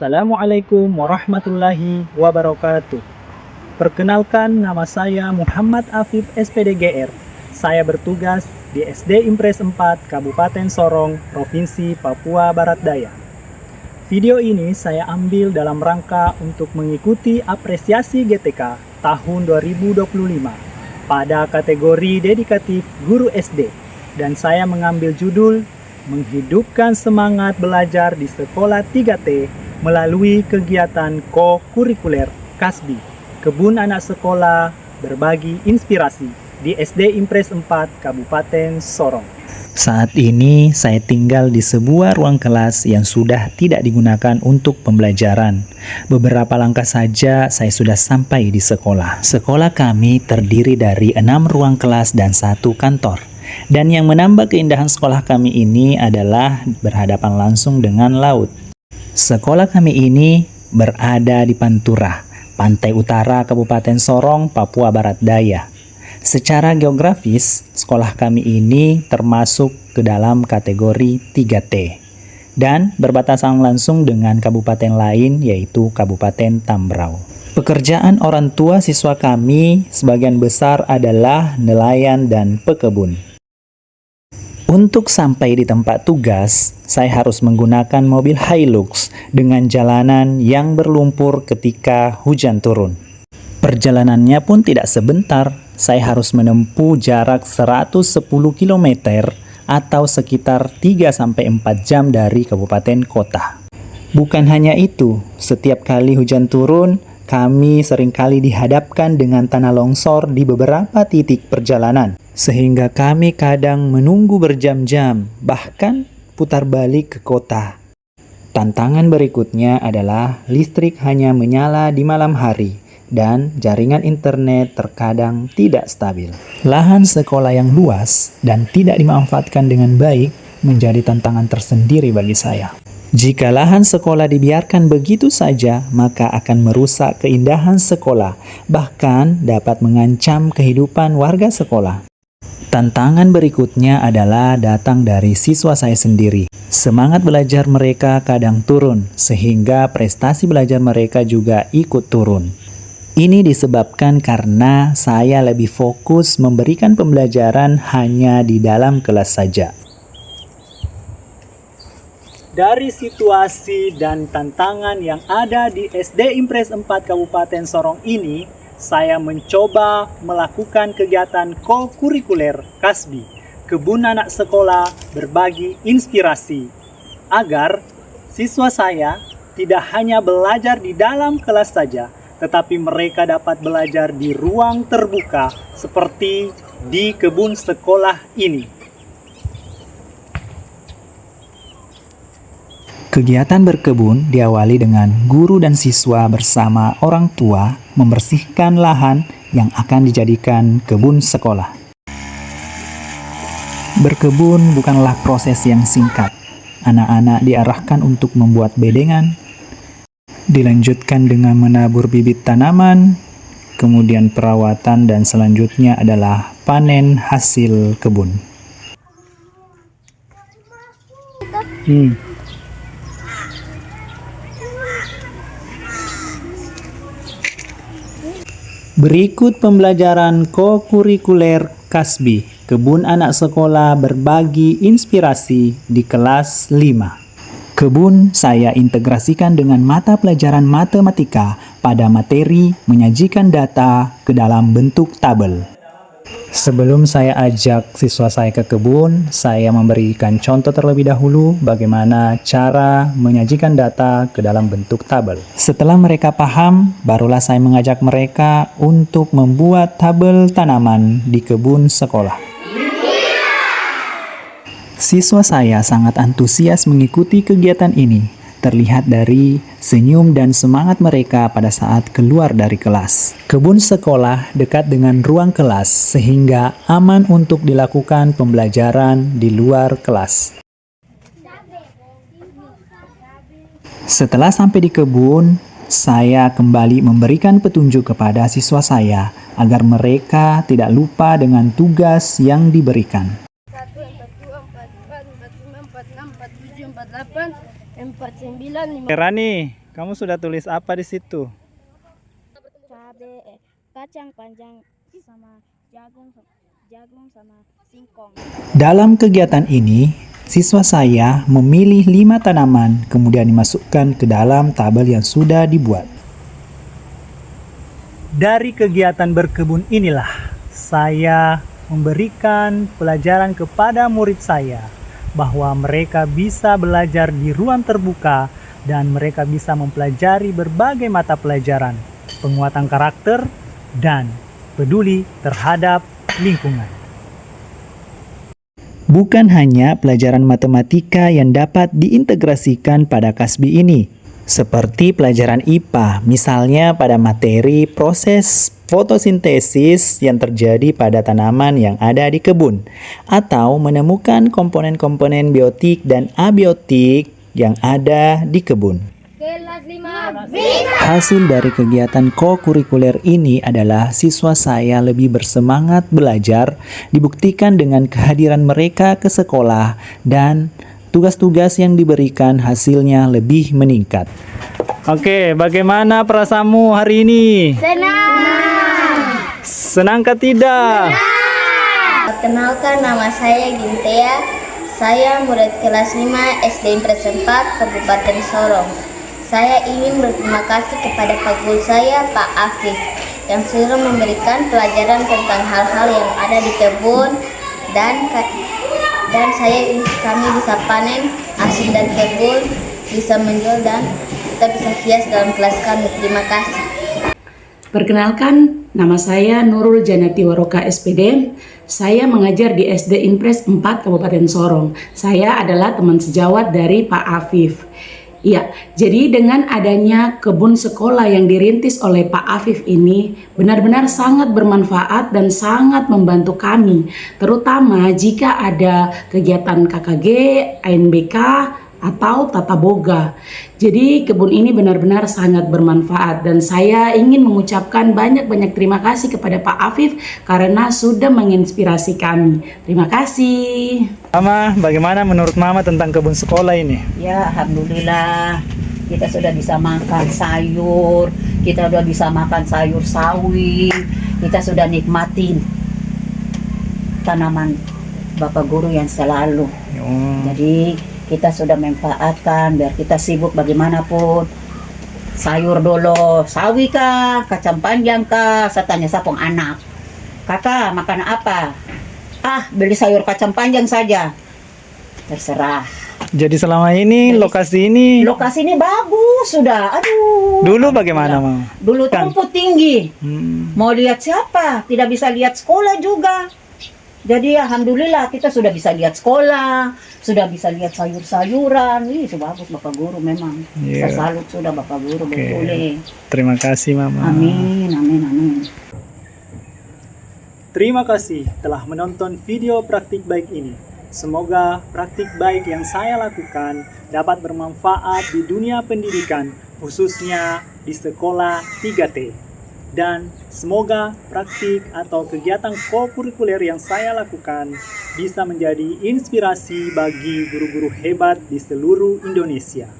Assalamualaikum warahmatullahi wabarakatuh. Perkenalkan, nama saya Muhammad Afif SPDGR. Saya bertugas di SD Impres 4 Kabupaten Sorong, Provinsi Papua Barat Daya. Video ini saya ambil dalam rangka untuk mengikuti apresiasi GTK tahun 2025 pada kategori dedikatif guru SD, dan saya mengambil judul Menghidupkan Semangat Belajar di Sekolah 3T melalui kegiatan ko-kurikuler Kasbi, Kebun Anak Sekolah Berbagi Inspirasi di SD Impres 4 Kabupaten Sorong. Saat ini saya tinggal di sebuah ruang kelas yang sudah tidak digunakan untuk pembelajaran. Beberapa langkah saja saya sudah sampai di sekolah. Sekolah kami terdiri dari 6 ruang kelas dan 1 kantor. Dan yang menambah keindahan sekolah kami ini adalah berhadapan langsung dengan laut. Sekolah kami ini berada di Pantura, pantai utara Kabupaten Sorong, Papua Barat Daya. Secara geografis, sekolah kami ini termasuk ke dalam kategori 3T dan berbatasan langsung dengan kabupaten lain, yaitu Kabupaten Tambrau. Pekerjaan orang tua siswa kami sebagian besar adalah nelayan dan pekebun. Untuk sampai di tempat tugas, saya harus menggunakan mobil Hilux dengan jalanan yang berlumpur ketika hujan turun. Perjalanannya pun tidak sebentar, saya harus menempuh jarak 110 km atau sekitar 3-4 jam dari kabupaten kota. Bukan hanya itu, setiap kali hujan turun, kami seringkali dihadapkan dengan tanah longsor di beberapa titik perjalanan, sehingga kami kadang menunggu berjam-jam, bahkan putar balik ke kota. Tantangan berikutnya adalah listrik hanya menyala di malam hari, dan jaringan internet terkadang tidak stabil. Lahan sekolah yang luas dan tidak dimanfaatkan dengan baik menjadi tantangan tersendiri bagi saya. Jika lahan sekolah dibiarkan begitu saja, maka akan merusak keindahan sekolah, bahkan dapat mengancam kehidupan warga sekolah. Tantangan berikutnya adalah datang dari siswa saya sendiri. Semangat belajar mereka kadang turun, sehingga prestasi belajar mereka juga ikut turun. Ini disebabkan karena saya lebih fokus memberikan pembelajaran hanya di dalam kelas saja. Dari situasi dan tantangan yang ada di SD Impres 4 Kabupaten Sorong ini, saya mencoba melakukan kegiatan ko-kurikuler Kasbi, Kebun Anak Sekolah Berbagi Inspirasi, agar siswa saya tidak hanya belajar di dalam kelas saja, tetapi mereka dapat belajar di ruang terbuka seperti di kebun sekolah ini. Kegiatan berkebun diawali dengan guru dan siswa bersama orang tua membersihkan lahan yang akan dijadikan kebun sekolah. Berkebun bukanlah proses yang singkat. Anak-anak diarahkan untuk membuat bedengan, dilanjutkan dengan menabur bibit tanaman, kemudian perawatan, dan selanjutnya adalah panen hasil kebun. Berikut pembelajaran ko-kurikuler Kasbi, Kebun Anak Sekolah Berbagi Inspirasi di kelas 5. Kebun saya integrasikan dengan mata pelajaran matematika pada materi menyajikan data ke dalam bentuk tabel. Sebelum saya ajak siswa saya ke kebun, saya memberikan contoh terlebih dahulu bagaimana cara menyajikan data ke dalam bentuk tabel. Setelah mereka paham, barulah saya mengajak mereka untuk membuat tabel tanaman di kebun sekolah. Siswa saya sangat antusias mengikuti kegiatan ini. Terlihat dari senyum dan semangat mereka pada saat keluar dari kelas. Kebun sekolah dekat dengan ruang kelas sehingga aman untuk dilakukan pembelajaran di luar kelas. Setelah sampai di kebun, saya kembali memberikan petunjuk kepada siswa saya agar mereka tidak lupa dengan tugas yang diberikan. 1, 2, 4, 5, 6, 4, 7, 4, 8, 4, 9, 5. Rani, Kamu sudah tulis apa di situ? Cabe, kacang panjang sama jagung sama singkong. Dalam kegiatan ini, siswa saya memilih 5 tanaman kemudian dimasukkan ke dalam tabel yang sudah dibuat. Dari kegiatan berkebun inilah saya memberikan pelajaran kepada murid saya bahwa mereka bisa belajar di ruang terbuka dan mereka bisa mempelajari berbagai mata pelajaran, penguatan karakter, dan peduli terhadap lingkungan. Bukan hanya pelajaran matematika yang dapat diintegrasikan pada kasbi ini, seperti pelajaran IPA, misalnya pada materi proses fotosintesis yang terjadi pada tanaman yang ada di kebun, atau menemukan komponen-komponen biotik dan abiotik yang ada di kebun. Kelas 5 Hasil dari kegiatan kokurikuler ini adalah siswa saya lebih bersemangat belajar, dibuktikan dengan kehadiran mereka ke sekolah dan tugas-tugas yang diberikan hasilnya lebih meningkat. Oke, bagaimana perasaanmu hari ini? Senang. Senangkah tidak? Perkenalkan, nama saya Gintea. Saya murid kelas 5 SD Impres 4 Kabupaten Sorong. Saya ingin berterima kasih kepada Pak Guru saya, Pak Afif, yang sudah memberikan pelajaran tentang hal-hal yang ada di kebun dan kami bisa panen hasil dari kebun, bisa menjual dan kita bisa hias dalam kelas kami. Terima kasih. Perkenalkan, nama saya Nurul Janati Waroka SPD. Saya mengajar di SD Impres 4 Kabupaten Sorong. Saya adalah teman sejawat dari Pak Afif. Iya, jadi dengan adanya kebun sekolah yang dirintis oleh Pak Afif ini benar-benar sangat bermanfaat dan sangat membantu kami, terutama jika ada kegiatan KKG, ANBK, atau tata boga. Jadi kebun ini benar-benar sangat bermanfaat dan saya ingin mengucapkan banyak-banyak terima kasih kepada Pak Afif karena sudah menginspirasi kami. Terima kasih. Mama, bagaimana menurut Mama tentang kebun sekolah ini? Ya, alhamdulillah kita sudah bisa makan sayur, kita sudah bisa makan sayur sawi, kita sudah nikmatin tanaman Bapak Guru yang selalu. Jadi kita sudah manfaatkan biar kita sibuk bagaimanapun. Sayur dulu, sawi kah, kacang panjang kah, saya tanya sapong anak. Kakak makan apa? Ah, beli sayur kacang panjang saja. Terserah. Jadi selama ini lokasi ini Lokasi ini bagus sudah. Aduh. dulu bagaimana, Mama? Dulu Kan. rumput tinggi. Mau lihat siapa? Tidak bisa lihat sekolah juga. Jadi alhamdulillah kita sudah bisa lihat sekolah, sudah bisa lihat sayur-sayuran. Ih, bagus Bapak Guru memang. Iya. Saya salut sudah Bapak Guru Oke. betul. Terima kasih, Mama. Amin, amin, amin. Terima kasih telah menonton video praktik baik ini. Semoga praktik baik yang saya lakukan dapat bermanfaat di dunia pendidikan, khususnya di sekolah 3T. Dan semoga praktik atau kegiatan kokurikuler yang saya lakukan bisa menjadi inspirasi bagi guru-guru hebat di seluruh Indonesia.